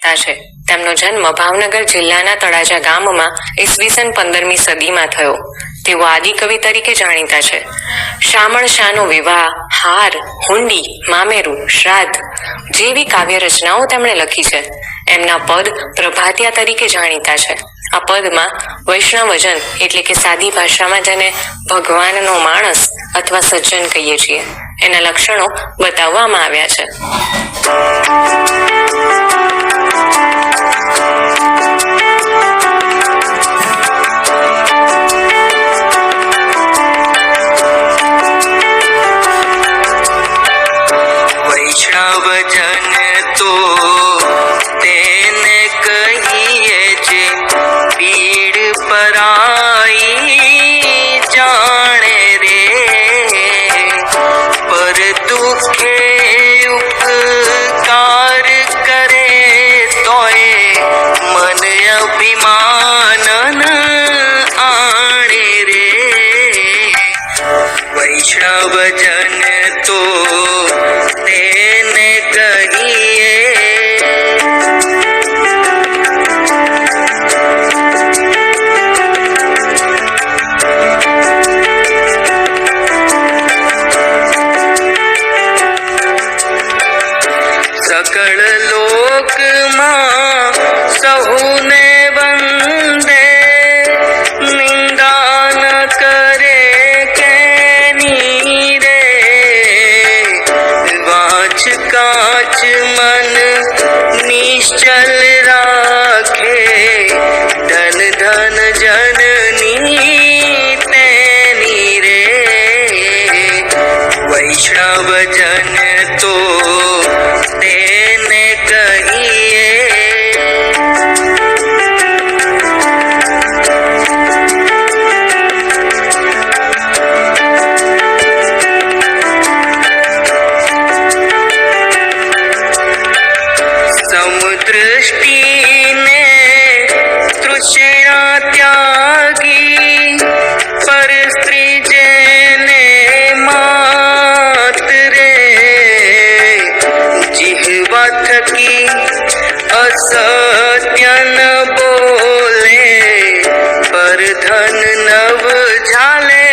જાણીતા છે. તેમનો જન્મ ભાવનગર જિલ્લાના તળાજા ગામમાં ઈસવીસન 15મી સદીમાં થયો. તેઓ આદિકવિ તરીકે જાણીતા છે. શામળ શાનો વિવાહ, હાર, હુંડી, મામેરું, શ્રાદ્ધ જેવી કાવ્ય રચનાઓ તેમણે લખી છે. એમના પદ પ્રભાતિયા તરીકે જાણીતા છે. આ પદમાં વૈષ્ણવજન એટલે કે સાદી ભાષામાં જેને ભગવાનનો માણસ અથવા સજ્જન કહીએ છીએ એના લક્ષણો બતાવવામાં આવ્યા છે. વૈષ્ણવજન તો તેને કહીએ જે પીડ પરાઈ જાણે રે, પર દુખે ઉપકાર કરે તોય મન અભિમાન આણે રે. વૈષ્ણવજન તો તેને કહીએ સકળ લોકમાં સહુને વંદે, નિંદા ન કરે કેની રે. વાંચ કાચ મન નિશ્ચલ રાખે, ધન ધન જનની તેની રે. વૈષ્ણવજન તો તેને કહીએ સમદૃષ્ટિને તૃષ્ણા ત્યાગી, પર સ્ત્રી જેને માત રે. જીહવા થકી અસત્ય ન બોલે, પર ધન નવ ઝાલે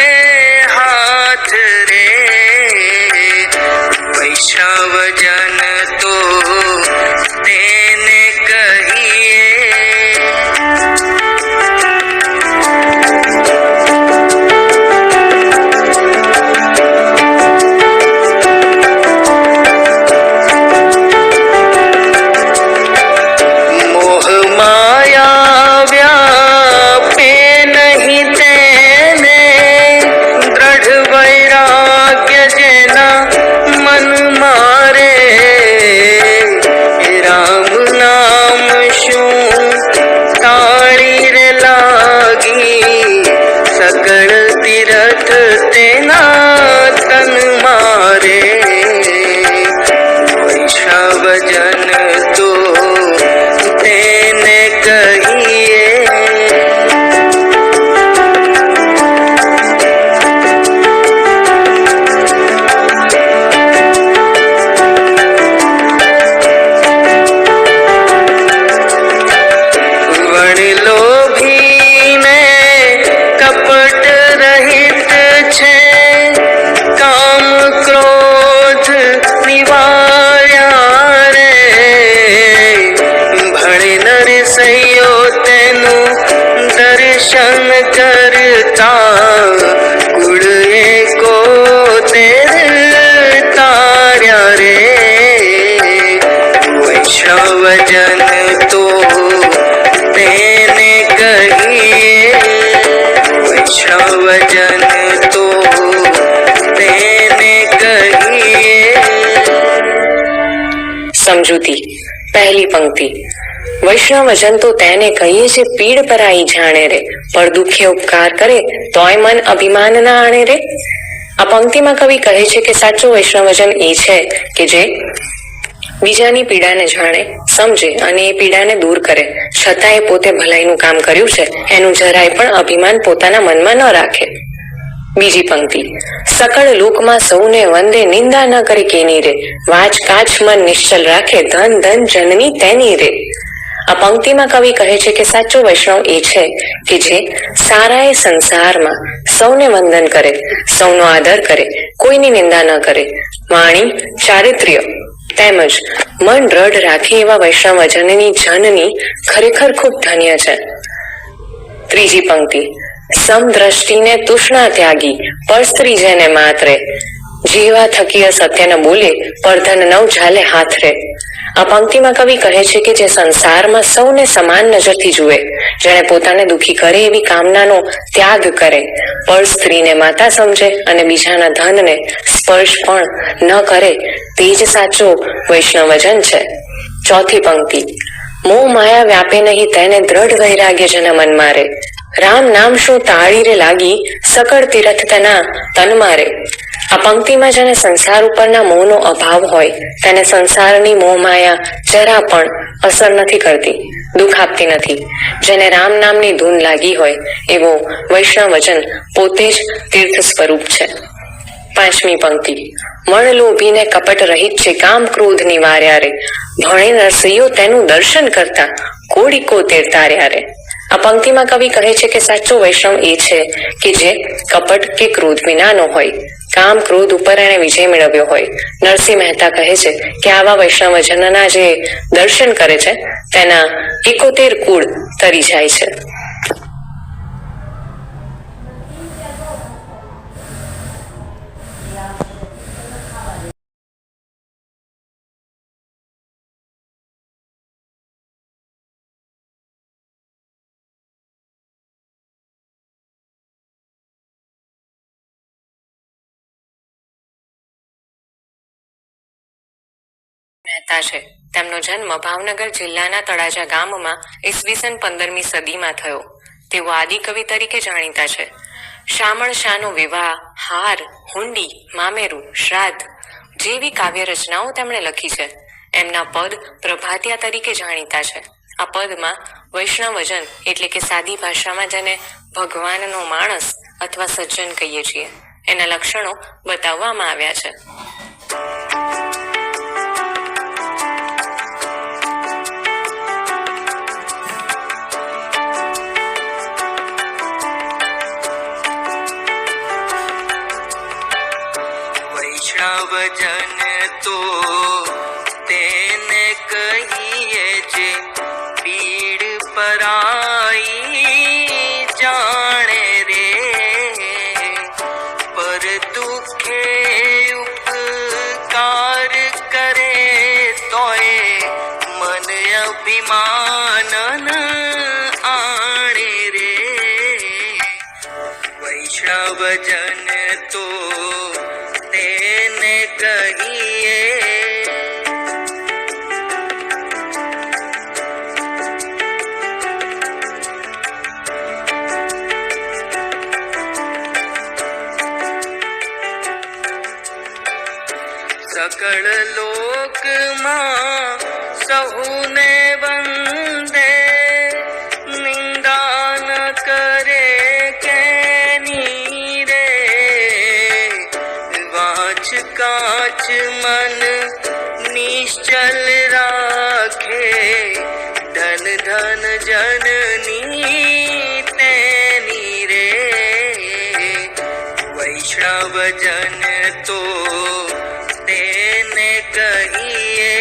હાથ રે. વૈષ્ણવજન તો તેને કહીએ મોહ માયા વ્યાપે નહીં તેને, દ્રઢ વૈરાગ્ય જેના મન મારે. રામ નામ શું તાળી રે લાગી, સકળ તીરથ તેના તન મારે. વૈષ્ણવજન તો તેને કહીએ વણલોભીને કપટ રહિત છે, કામ ક્રોધ નિવાર્યા રે. ભણે નરસૈયો તેનું દર્શન કરતા, કુળ એકો તેર તાર્યા રે. વૈષ્ણવજન તો તેને કહીએ વૈષ્ણવજન તો તેને કહીએ. સમજૂતી. પહેલી પંક્તિ. વૈષ્ણવજન તો તેને કહીએ છે પીડ પરાઈ જાણે રે, પર દુખે ઉપકાર કરે તોય મન અભિમાન ના આણે રે. આ પંક્તિમાં કવિ કહે છે કે સાચો વૈષ્ણવજન એ છે કે જે બીજાની પીડાને જાણે, સમજે અને એ પીડાને દૂર કરે, છતાં એ પોતે ભલાઈનું કામ કર્યું છે એનું જરાય પણ અભિમાન પોતાના મનમાં ન રાખે. બીજી પંક્તિ. સકળ લોકમાં સૌને વંદે, નિંદા ન કરે કેની રે, વાચ કાચ મન નિશ્ચલ રાખે, ધન ધન જનની તેની રે. આ પંક્તિમાં કવિ કહે છે કે સાચો વૈષ્ણવ એ છે કે જે સારા એ સંસારમાં સૌને વંદન કરે, સૌનો આદર કરે, કોઈની નિંદા ન કરે, વાણી ચારિત્ર્ય તેમજ મન દ્રઢ રાખે એવા વૈષ્ણવજનની જનની ખરેખર ખૂબ ધન્ય છે. ત્રીજી પંક્તિ, સમદ્રષ્ટિને તૃષ્ણા ત્યાગી પરસ્ત્રી જેને માતરે, જીવા થકી સત્ય ન બોલે પરધન નવ ઝાલે હાથ રે. આ પંક્તિમાં કવિ કહે છે કે જે સંસારમાં સૌને સમાન નજરથી જુએ, જેને પોતાને દુખી કરે એવી કામનાનો ત્યાગ કરે, પર સ્ત્રીને માતા સમજે અને બીજાના ધનને સ્પર્શ પણ ન કરે, તે જ સાચો વૈષ્ણવજન છે. ચોથી પંક્તિ, મોહ માયા વ્યાપે નહીં તેને દ્રઢ વૈરાગ્ય જેના મન મારે, રામ નામ શું તાળી રે લાગી સકળ તીરથ તેના તન મારે. આ પંક્તિમાં જેને સંસાર ઉપરના મોહનો અભાવ હોય તેને સંસારની મોહ માયા જરા પણ અસર નથી કરતી, દુઃખ આપતી નથી. જેને રામ નામની ધૂન લાગી હોય એવો વૈષ્ણવજન પોતે જ તીર્થ સ્વરૂપ છે. પાંચમી પંક્તિ, મણ લોભીને કપટ રહિત છે કામ ક્રોધ નિવાર્યા રે, ભણે નરસૈયો તેનું દર્શન કરતા કોડી કોતેર તાર્યા રે. આ પંક્તિમાં કવિ કહે છે કે સાચો વૈષ્ણવ એ છે કે જે કપટ કે ક્રોધ વિનાનો હોય, કામ ક્રોધ ઉપર એને વિજય મેળવ્યો હોય. નરસિંહ મહેતા કહે છે કે આવા વૈષ્ણવજનના જે દર્શન કરે છે તેના 71 કુળ તરી જાય છે. મહેતા છે. તેમનો જન્મ ભાવનગર જિલ્લાના તળાજા ગામમાં ઈસવીસન 15મી સદીમાં થયો. તેઓ આદિકવિ તરીકે જાણીતા છે. શામળ શાનો વિવાહ, હાર, હુંડી, મામેરું, શ્રાદ્ધ જેવી કાવ્ય રચનાઓ તેમણે લખી છે. એમના પદ પ્રભાતિયા તરીકે જાણીતા છે. આ પદમાં વૈષ્ણવજન એટલે કે સાદી ભાષામાં જેને ભગવાનનો માણસ અથવા સજ્જન કહીએ છીએ એના લક્ષણો બતાવવામાં આવ્યા છે. વૈષ્ણવજન તો તેને કહીએ જે પીડ પરાઈ જાણે રે, પર દુખે ઉપકાર કરે તોય મન અભિમાન આણે રે. વૈષ્ણવજન તો તેને કહીએ સકળ લોકમાં સહુને વંદે, નિંદા ન કરે કેની રે, વાંચ કાચ મન નિશ્ચલ રાખે, ધન ધન જનની તેની રે. વૈષ્ણવજન તો તેને કહીએ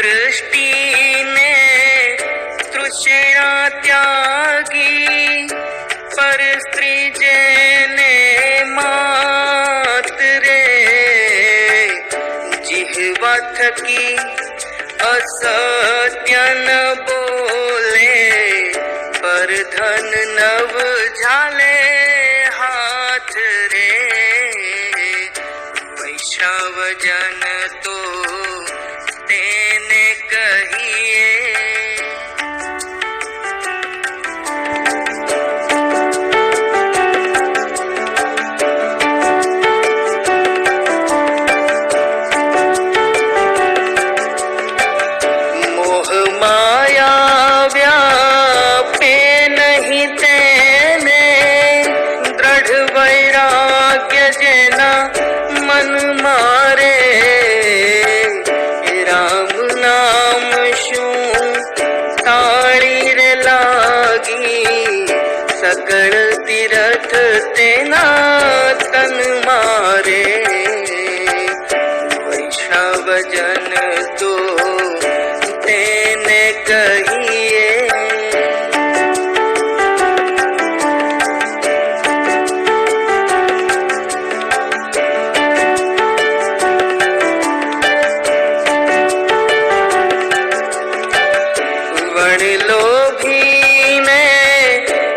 સમદૃષ્ટિને તૃષ્ણા ત્યાગી, પર સ્ત્રી જેને માત રે, જીહવા થકી અસત્ય ન બોલે, પર ધન નવ ઝાલે હાથ રે. વૈષ્ણવજન તો તેને કહીએ મોહ માયા વ્યા આગળ તીરથ તેના તન મારે વૈષ્ણવજન તો તેને કહીએ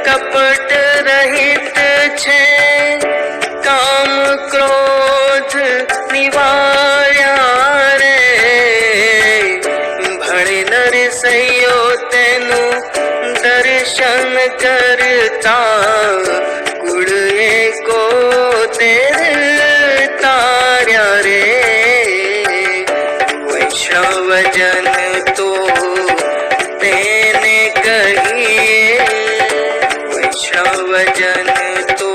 કપટ રહિત છે કામ ક્રોધ નિવાર્યા રે ભણે નરસૈયો તેનું દર્શન કરતા કુળ એકો તેર તાર્યા રે વૈષ્ણવજન તો તેને કહીએ વૈષ્ણવજન તો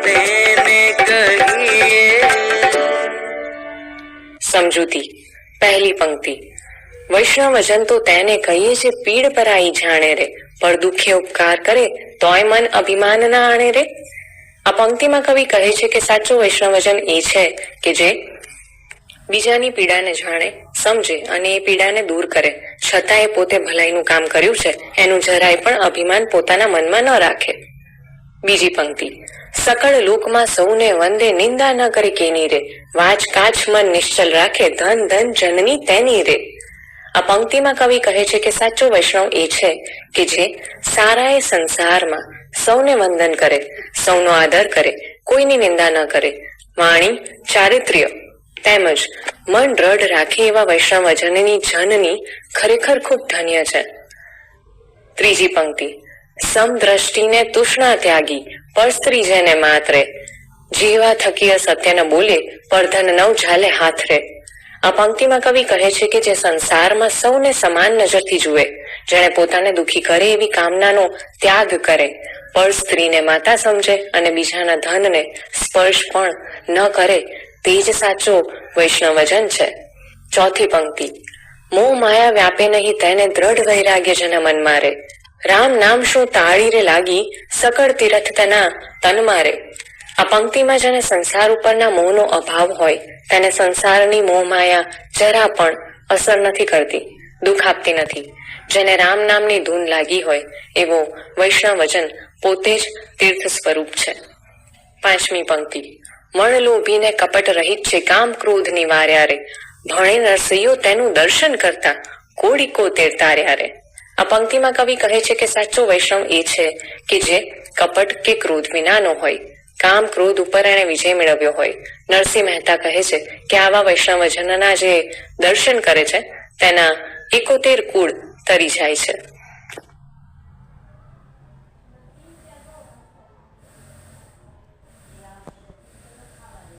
તેને કહીએ સમજૂતી પહેલી પંક્તિ વૈષ્ણવજન તો તેને કહીએ છે પીડ પરાઈ જાણે રે પર દુઃખે ઉપકાર કરે તોય મન અભિમાન ના આણે રે આ પંક્તિમાં કવિ કહે છે કે સાચો વૈષ્ણવજન એ છે કે જે બીજાની પીડાને જાણે સમજે અને એ પીડાને દૂર કરે છતાં એ પોતે ભલાઈનું કામ કર્યું છે એનું જરાય પણ અભિમાન પોતાના મનમાં ન રાખે બીજી પંક્તિ સકળ લોકમાં સૌને વંદે નિંદા ન કરે કેની રે વાચ કાચ મન નિશ્ચલ રાખે ધન ધન જનની તેની રે આ પંક્તિમાં કવિ કહે છે કે સાચો વૈષ્ણવ એ છે કે જે સારા એ સંસારમાં સૌને વંદન કરે સૌનો આદર કરે કોઈની નિંદા ન કરે વાણી ચારિત્ર્ય તેમજ મન દ્રઢ રાખે એવા વૈષ્ણવજનની જનની ખરેખર ખૂબ ધન્ય છે ત્રીજી પંક્તિ સમદ્રષ્ટિને તૃષ્ણા ત્યાગી પર સ્ત્રી જેને માત્રે જીવા થકી સત્ય ન બોલે પરધન નવ ઝાલે હાથ રે આ પંક્તિમાં કવિ કહે છે કે જે સંસારમાં સૌને સમાન નજરથી જુએ જેને પોતાને દુઃખી કરે એવી કામનાનો ત્યાગ કરે પર સ્ત્રીને માતા સમજે અને બીજાના ધનને સ્પર્શ પણ ન કરે તે જ સાચો વૈષ્ણવજન છે ચોથી પંક્તિ મોહ માયા વ્યાપે નહીં તેને દ્રઢ વૈરાગ્ય જેના મન મારે રામ નામ શું તાળી રે લાગી સકળ તીરથ તેના તન મારે આ પંક્તિમાં જેને સંસાર ઉપરના મોહનો અભાવ હોય તેને સંસારની મોહ માયા જરા પણ અસર નથી કરતી દુઃખ આપતી નથી જેને રામ નામની ધૂન લાગી હોય એવો વૈષ્ણવજન પોતે જ તીર્થ સ્વરૂપ છે પાંચમી પંક્તિ મણ લોભીને કપટ રહિત છે કામ ક્રોધ નિવાર્યા રે ભણે નરસૈયો તેનું દર્શન કરતા કોડી કોતેર તાર્યા રે આ પંક્તિમાં કવિ કહે છે કે સાચો વૈષ્ણવ એ છે કે જે કપટ કે ક્રોધ વિનાનો હોય કામ ક્રોધ ઉપર એણે વિજય મેળવ્યો હોય નરસિંહ મહેતા કહે છે કે આવા વૈષ્ણવજનના જે દર્શન કરે છે તેના 71 કુળ તરી જાય છે